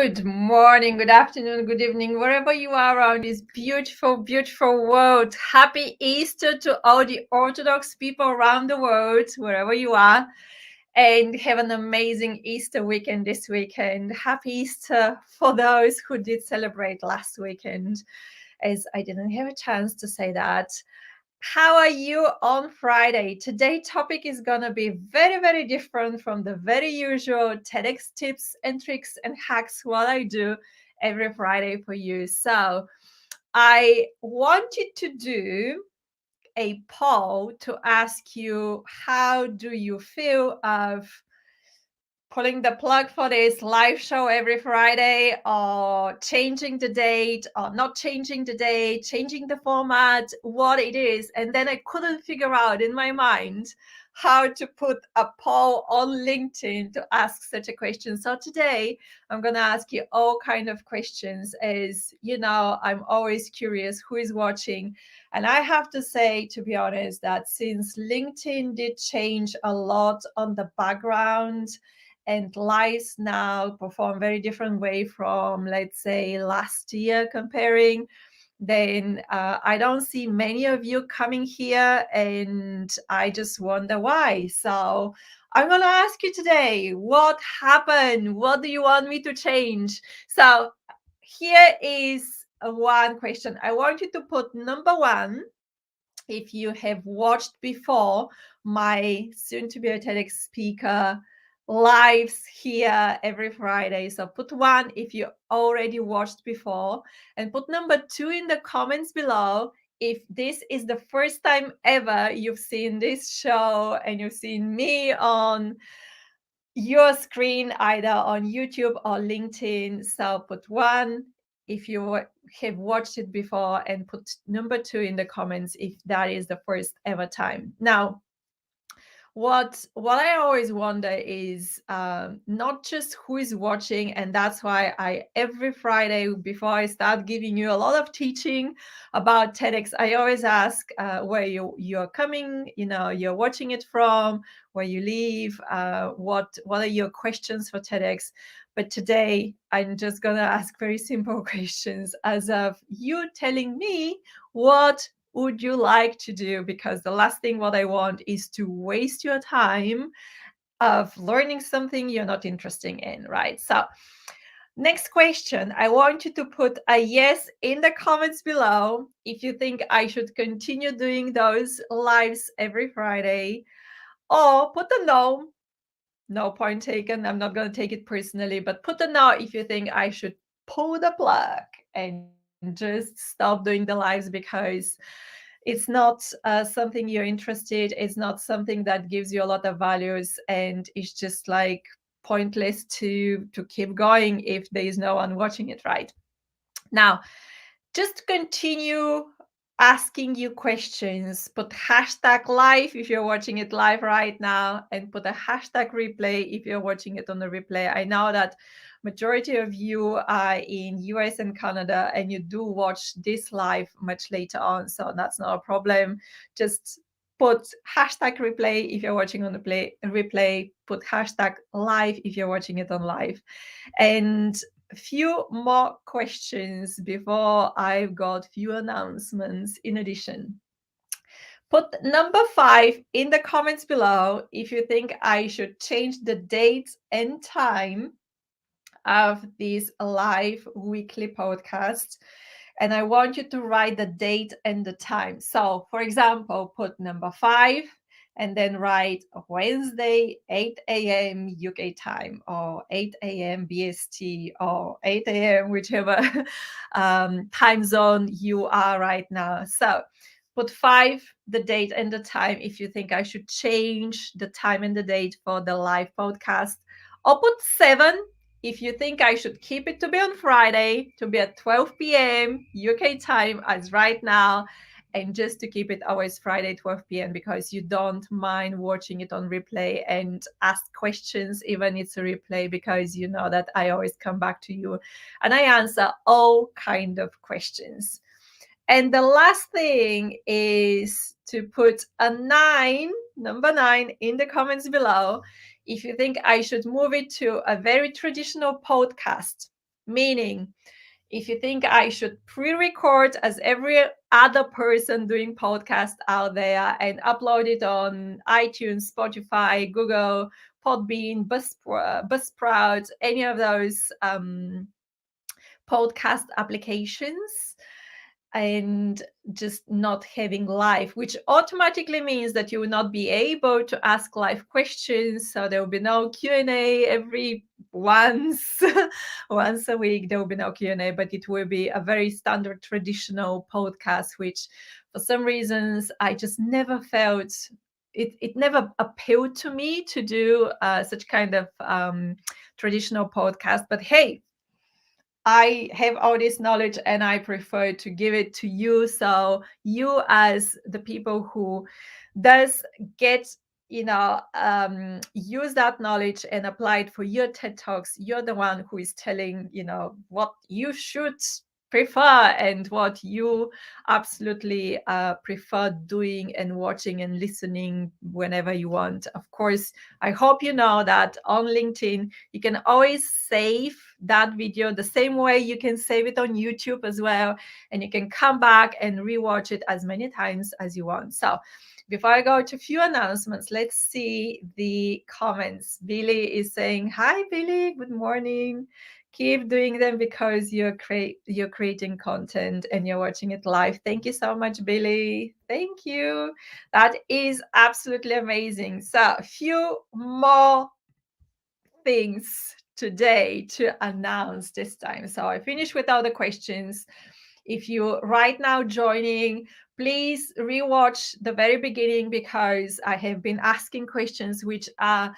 Good morning, good afternoon, good evening, wherever you are around this beautiful, beautiful world. Happy Easter to all the Orthodox people around the world, wherever you are. And have an amazing Easter weekend this weekend. Happy Easter for those who did celebrate last weekend, as I didn't have a chance to say that. How are you on Friday? Today's topic is going to be very, very different from the very usual Tedx tips and tricks and hacks what I do every Friday for you. So I wanted to do a poll to ask you, how do you feel of pulling the plug for this live show every Friday, or changing the date, or not changing the date, changing the format, what it is. And then I couldn't figure out in my mind how to put a poll on LinkedIn to ask such a question. So today I'm going to ask you all kind of questions. As you know, I'm always curious who is watching. And I have to say, to be honest, that since LinkedIn did change a lot on the background, and lives now perform very different way from, let's say, last year comparing, then I don't see many of you coming here, and I just wonder why. So I'm going to ask you today, what happened? What do you want me to change? So here is one question. I want you to put number one, if you have watched before my soon-to-be a TEDx speaker lives here every Friday. So put one if you already watched before, and put number two in the comments below if this is the first time ever you've seen this show and you've seen me on your screen, either on YouTube or LinkedIn. So put one if you have watched it before, and put number two in the comments if that is the first ever time. Now, what I always wonder is not just who is watching, and that's why I every Friday before I start giving you a lot of teaching about TEDx, I always ask where you're coming, you're watching it from, where you live, what are your questions for TEDx. But today I'm just gonna ask very simple questions, as of you telling me what would you like to do, because the last thing what I want is to waste your time of learning something you're not interested in, right? So next question, I want you to put a yes in the comments below if you think I should continue doing those lives every Friday, or put a no point taken. I'm not going to take it personally, but put a no if you think I should pull the plug and just stop doing the lives because it's not something you're interested. It's not something that gives you a lot of values, and it's just like pointless to keep going if there is no one watching it, right? Now, just continue asking you questions. Put hashtag live if you're watching it live right now, and put a hashtag replay if you're watching it on the replay. I know that majority of you are in US and Canada, and you do watch this live much later on, so that's not a problem. Just put hashtag replay if you're watching on the replay. Put hashtag live if you're watching it on live. And a few more questions before I've got few announcements in addition. Put number 5 in the comments below if you think I should change the date and time of this live weekly podcast. And I want you to write the date and the time. So, for example, put number 5 and then write Wednesday, 8 a.m. UK time, or 8 a.m. BST, or 8 a.m. whichever time zone you are right now. So put 5, the date and the time, if you think I should change the time and the date for the live podcast. Or put 7 if you think I should keep it to be on Friday, to be at 12 p.m. UK time as right now, and just to keep it always Friday, 12 p.m. because you don't mind watching it on replay and ask questions, even it's a replay, because you know that I always come back to you and I answer all kind of questions. And the last thing is to put a 9, number 9, in the comments below if you think I should move it to a very traditional podcast. Meaning, if you think I should pre-record as every other person doing podcast out there and upload it on iTunes, Spotify, Google, Podbean, Buzzsprout, any of those podcast applications, and just not having live, which automatically means that you will not be able to ask live questions. So there will be no Q&A every once a week. There will be no Q&A, but it will be a very standard traditional podcast, which for some reasons I just never felt it never appealed to me to do such kind of traditional podcast. But hey, I have all this knowledge and I prefer to give it to you. So you, as the people who does get, use that knowledge and apply it for your TED Talks, you're the one who is telling, what you should prefer and what you absolutely prefer doing and watching and listening whenever you want. Of course, I hope you know that on LinkedIn, you can always save that video the same way you can save it on YouTube as well. And you can come back and rewatch it as many times as you want. So before I go to a few announcements, let's see the comments. Billy is saying, hi, Billy, good morning. Keep doing them because you're creating content and you're watching it live. Thank you so much, Billy. Thank you. That is absolutely amazing. So a few more things today to announce this time. So I finished with all the questions. If you right now joining, please rewatch the very beginning because I have been asking questions which are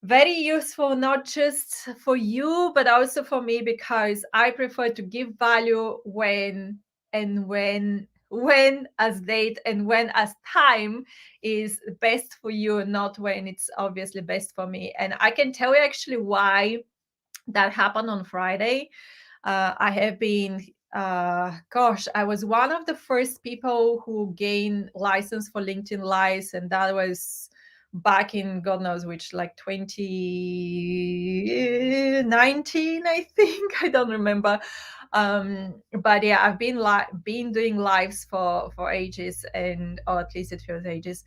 very useful, not just for you, but also for me, because I prefer to give value when as date and when as time is best for you, not when it's obviously best for me. And I can tell you actually why that happened on Friday. I have been I was one of the first people who gained license for LinkedIn Lives, and that was back in God knows which, like 2019, I think. I don't remember. But yeah, I've been doing lives for ages, or at least it feels ages.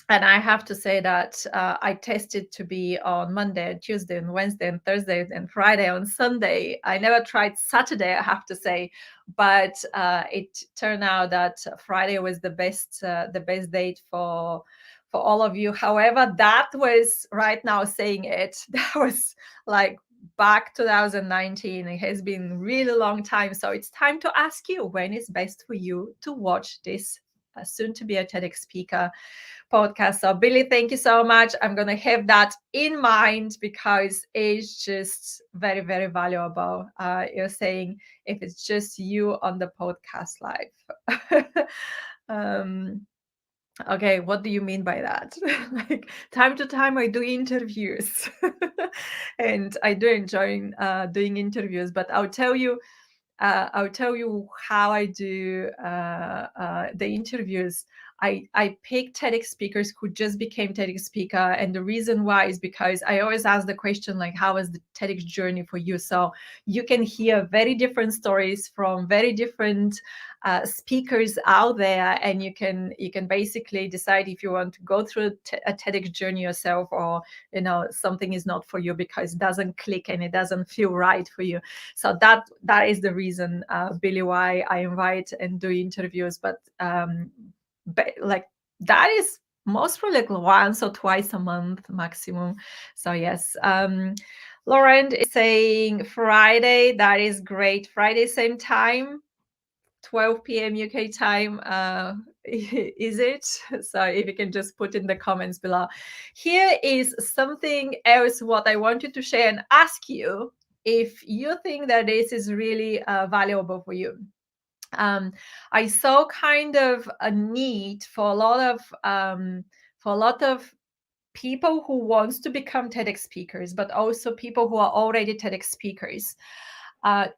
And I have to say that I tested to be on Monday, and Tuesday, and Wednesday, and Thursday, and Friday, on Sunday. I never tried Saturday, I have to say, but it turned out that Friday was the best date for all of you. However, that was, right now saying it, that was like back 2019. It has been really long time. So it's time to ask you, when is best for you to watch this soon to be a TEDx speaker podcast. So Billy, thank you so much. I'm going to have that in mind because it's just very, very valuable. You're saying if it's just you on the podcast live. Okay, what do you mean by that? Like, time to time I do interviews and I do enjoy doing interviews, but I'll tell you how I do the interviews. I pick TEDx speakers who just became TEDx speaker. And the reason why is because I always ask the question, like, how was the TEDx journey for you? So you can hear very different stories from very different speakers out there, and you can basically decide if you want to go through a TEDx journey yourself, or something is not for you because it doesn't click and it doesn't feel right for you. So that is the reason, Billy, why I invite and do interviews. But like, that is most probably like once or twice a month maximum. So yes. Laurent is saying Friday. That is great. Friday, same time, 12 p.m. UK time. Is it? So if you can just put in the comments below. Here is something else what I wanted to share and ask you if you think that this is really valuable for you. I saw kind of a need for a lot of people who wants to become TEDx speakers, but also people who are already TEDx speakers,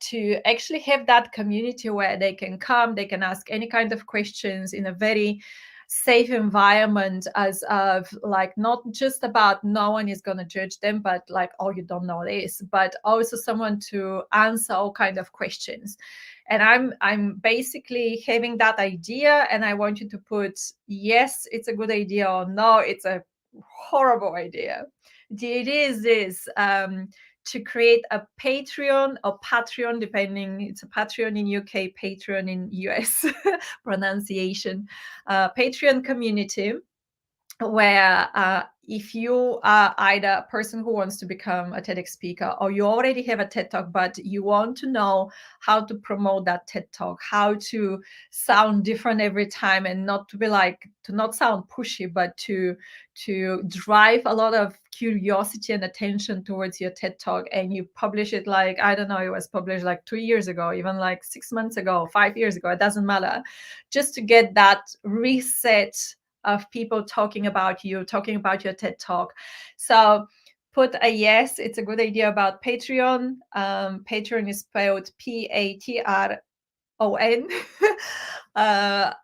to actually have that community where they can come, they can ask any kind of questions in a very safe environment, as of like not just about no one is going to judge them, but like, oh, you don't know this, but also someone to answer all kind of questions. And I'm basically having that idea, and I want you to put yes, it's a good idea, or no, it's a horrible idea. The idea is this: to create a Patreon or Patreon, depending, it's a Patreon in UK, Patreon in US pronunciation, Patreon community, where if you are either a person who wants to become a TEDx speaker, or you already have a TED Talk, but you want to know how to promote that TED Talk, how to sound different every time, and not to be like, to not sound pushy, but to drive a lot of curiosity and attention towards your TED Talk, and you publish it like, I don't know, it was published like 2 years ago, even like 6 months ago, 5 years ago, it doesn't matter, just to get that reset of people talking about you, talking about your TED Talk. So put a yes, it's a good idea about Patreon. Patreon is spelled Patron.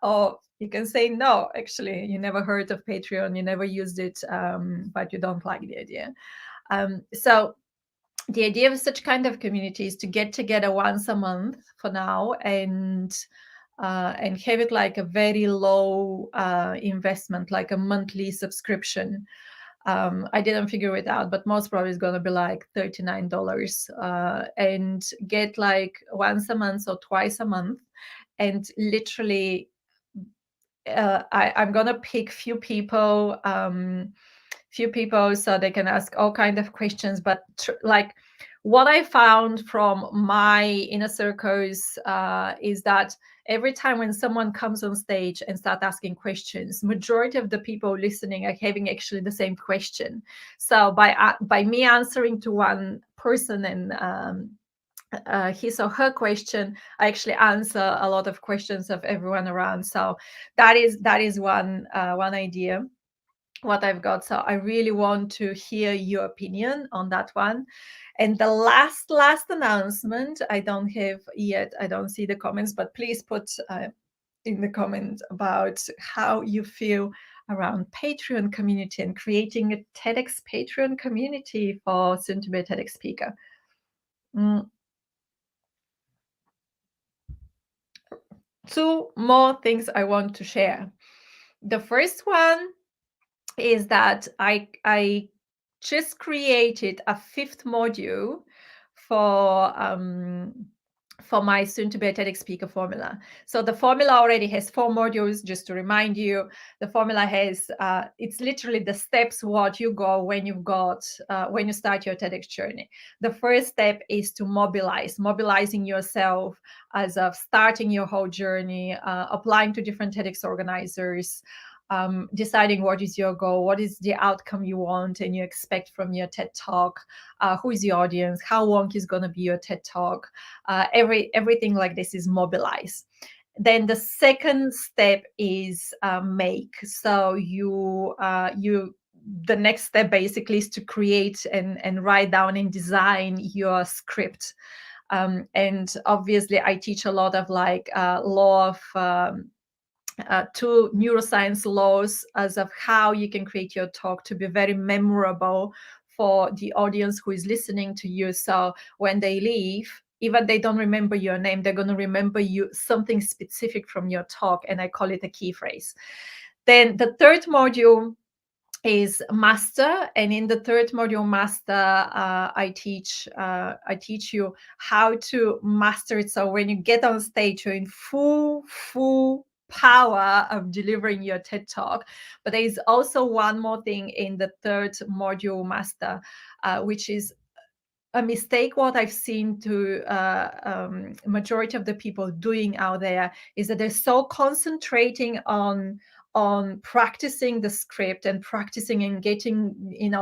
Or you can say no, actually, you never heard of Patreon, you never used it, but you don't like the idea. So the idea of such kind of community is to get together once a month for now, and have it like a very low investment, like a monthly subscription. I didn't figure it out, but most probably it's going to be like $39, and get like once a month or twice a month. And literally, I'm going to pick few people so they can ask all kind of questions. But like what I found from my inner circles is that every time when someone comes on stage and start asking questions, majority of the people listening are having actually the same question. So by me answering to one person and his or her question, I actually answer a lot of questions of everyone around. So that is one idea what I've got. So I really want to hear your opinion on that one. And the last announcement, I don't have yet, I don't see the comments, but please put in the comments about how you feel around Patreon community and creating a TEDx Patreon community for soon to be a TEDx speaker. Two more things I want to share. The first one is that I just created a 5th module for my soon-to-be a TEDx speaker formula. So the formula already has 4 modules. Just to remind you, the formula has it's literally the steps what you go when you've got when you start your TEDx journey. The first step is to mobilizing yourself as of starting your whole journey, applying to different TEDx organizers, deciding what is your goal, what is the outcome you want and you expect from your TED Talk, who is the audience, how long is going to be your TED Talk, everything like this is mobilized. Then the second step is make. So the next step basically is to create and write down and design your script. And obviously I teach a lot of like law of 2 neuroscience laws as of how you can create your talk to be very memorable for the audience who is listening to you. So when they leave, even they don't remember your name, they're going to remember you something specific from your talk, and I call it a key phrase. Then the third module is master, and in the third module master, I teach you how to master it. So when you get on stage, you're in full power of delivering your TED Talk. But there is also one more thing in the third module master, which is a mistake what I've seen to majority of the people doing out there, is that they're so concentrating on practicing the script and practicing and getting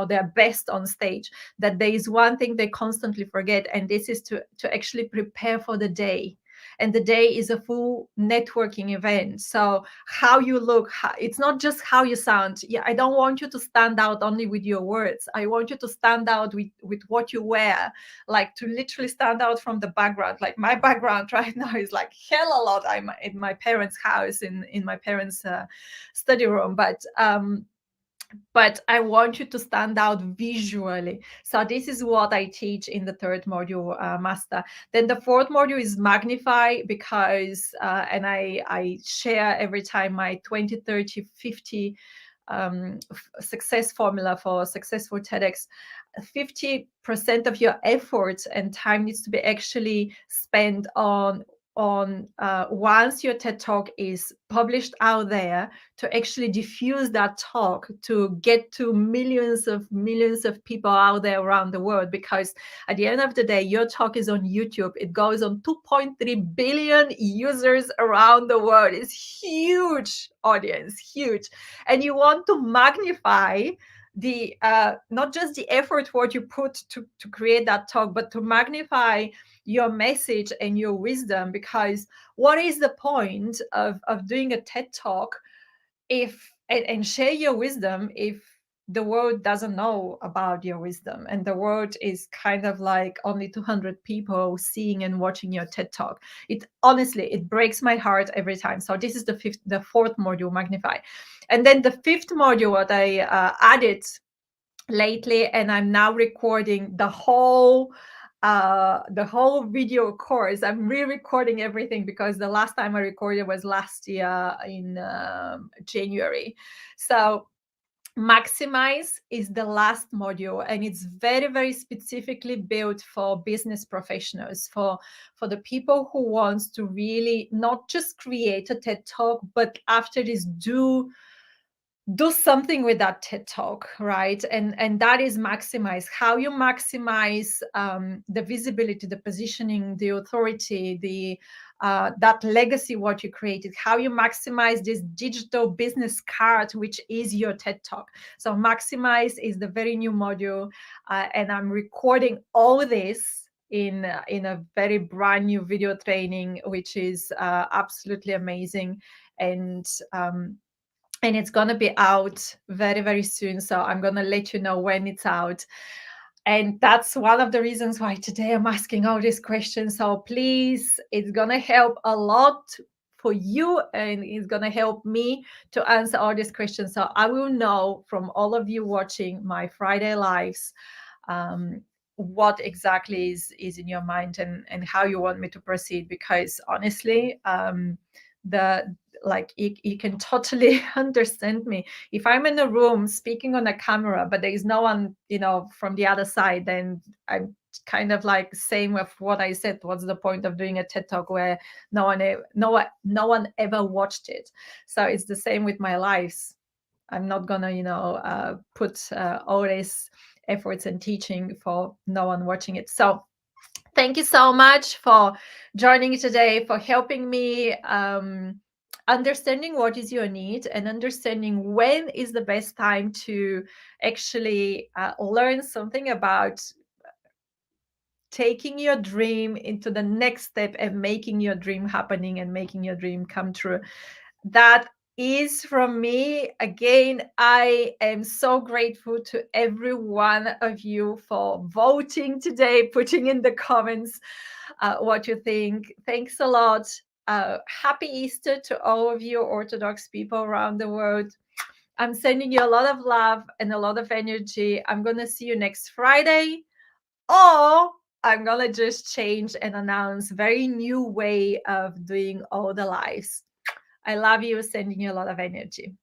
their best on stage, that there is one thing they constantly forget, and this is to actually prepare for the day. and the day is a full networking event. So how you look, it's not just how you sound. Yeah, I don't want you to stand out only with your words. I want you to stand out with what you wear, like to literally stand out from the background. Like my background right now is like hell a lot. I'm in my parents' house, in my parents' study room, but I want you to stand out visually. So this is what I teach in the third module, master. Then the fourth module is magnify, because and I share every time my 20, 30, 50 success formula for successful TEDx. 50% of your effort and time needs to be actually spent on once your TED talk is published out there, to actually diffuse that talk to get to millions of people out there around the world. Because at the end of the day, your talk is on YouTube. It goes on 2.3 billion users around the world. It's huge audience, huge. And you want to magnify the not just the effort what you put to create that talk, but to magnify your message and your wisdom. Because what is the point of doing a TED talk if and share your wisdom if the world doesn't know about your wisdom, and the world is kind of like only 200 people seeing and watching your TED talk? It honestly, it breaks my heart every time. So this is the fourth module, magnify. And then the fifth module, what I added lately, and I'm now recording the whole video course. I'm re-recording everything, because the last time I recorded was last year in January. So maximize is the last module, and it's very, very specifically built for business professionals, for the people who wants to really not just create a TED talk, but after this do something with that TED talk, right? And that is maximize. How you maximize the visibility, the positioning, the authority, the that legacy what you created. How you maximize this digital business card, which is your TED talk. So maximize is the very new module, and I'm recording all this in a very brand new video training, which is absolutely amazing. And it's going to be out very, very soon. So I'm going to let you know when it's out. And that's one of the reasons why today I'm asking all these questions. So please, it's going to help a lot for you, and it's going to help me to answer all these questions. So I will know from all of you watching my Friday lives what exactly is in your mind, and how you want me to proceed. Because honestly, you can totally understand me. If I'm in a room speaking on a camera, but there is no one, from the other side, then I'm kind of like same with what I said. What's the point of doing a TED talk where no one ever watched it? So it's the same with my lives. I'm not gonna, put all these efforts and teaching for no one watching it. So thank you so much for joining today, for helping me understanding what is your need, and understanding when is the best time to actually learn something about taking your dream into the next step, and making your dream happening, and making your dream come true. That is from me. Again, I am so grateful to every one of you for voting today, putting in the comments what you think. Thanks a lot. Happy Easter to all of you Orthodox people around the world. I'm sending you a lot of love and a lot of energy. I'm going to see you next Friday, or I'm going to just change and announce very new way of doing all the lives. I love you, sending you a lot of energy.